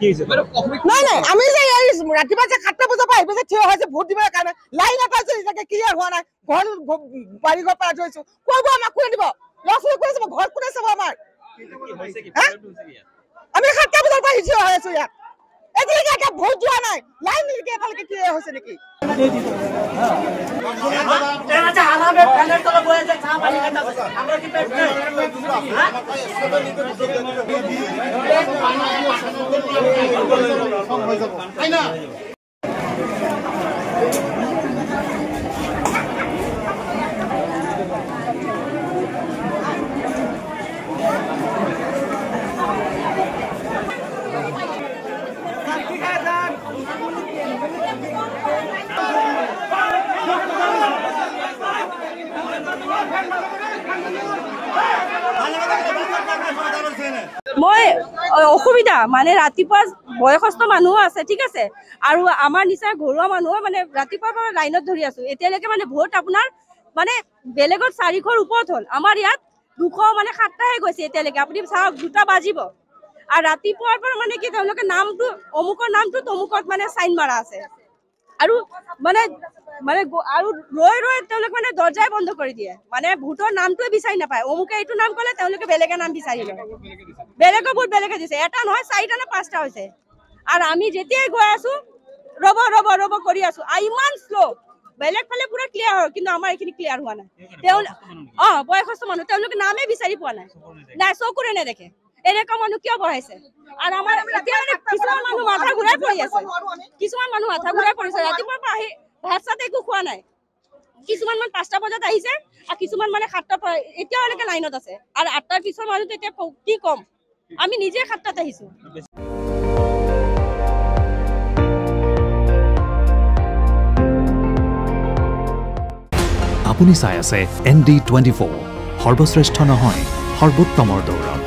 নাই আমি যে ৰাতিপুৱা যে 7টা বজাৰ পৰা আহিব যে থিয় হৈছে ভোট দিবৰ কাৰণে লাইন এটা আছে এটাকে ক্লিয়াৰ হোৱা নাই ঘৰ বাৰীঘৰ পৰা থৈছো কোৱা আমাক কোনে দিব লছলৈ কোনে চাব ঘৰ কোনে চাব আমাৰ আমি 7টা বজাৰ পৰা থিয় হৈ আছো ইয়াত এতিয়ালৈকে এটা ভোট যোৱা নাই লাইন এফালেকে ক্লিয়াৰ হৈছে নেকি মই অসুবিধা মানে ৰাতিপুৱা বয়সস্থ মানুহ আছে ঠিক আছে আৰু আমাৰ নিচিনা ঘৰুৱা মানুহ মানে ৰাতিপুৱাৰ পৰা লাইনত ধৰি আছো এতিয়ালৈকে মানে ভোট আপোনাৰ মানে বেলেগত 400ৰ ওপৰত হ'ল আমাৰ ইয়াত 200 মানে 7টাহে গৈছে এতিয়ালৈকে আপুনি চাওক 2টা বাজিব আৰু ৰাতিপুৱাৰ পৰা মানে কি তেওঁলোকে নামটো অমুকৰ নামটো তমুকত মানে সাইন মাৰা আছে আৰু মানে মানে আৰু ৰৈ তেওঁলোকে মানে দৰ্জাই বন্ধ কৰি দিয়ে মানে ভোটৰ নামটোৱে বিচাৰি নাপায় অমুকে এইটো নাম ক'লে তেওঁলোকে বেলেগে নাম বিচাৰি লয় বেলেগৰ ভোট বেলেগে দিছে এটা নহয় 4টা নে 5টা হৈছে আৰু আমি যেতিয়াই গৈ আছো ৰব কৰি আছো ইমান স্লো বেলেগ ফালে পুৰা ক্লিয়াৰ হয় কিন্তু আমাৰ এইখিনি ক্লিয়াৰ হোৱা নাই বয়সস্থ মানুহ তেওঁলোকে নামেই বিচাৰি পোৱা নাই চকুৰে নেদেখে এনেকুৱা মানুহ কিয় বঢ়াইছে আৰু আমাৰ এতিয়া মানে কিছুমান মানুহ মাথা ঘূৰাই পৰি আছে ৰাতিপুৱাৰ পৰা আহি ভাত চাত একো খোৱা নাই কিছুমান মান 5টা বজাত আহিছে আৰু কিছুমান মানে 7টাৰ পৰা এতিয়ালৈকে লাইনত আছে আৰু 8টাৰ পিছৰ মানুহটো এতিয়া কি কম আমি নিজে 7টাত আহিছো আপুনি চাই আছে ND24 সৰ্বশ্ৰেষ্ঠ নহয় সৰ্বোত্তমৰ দৌৰ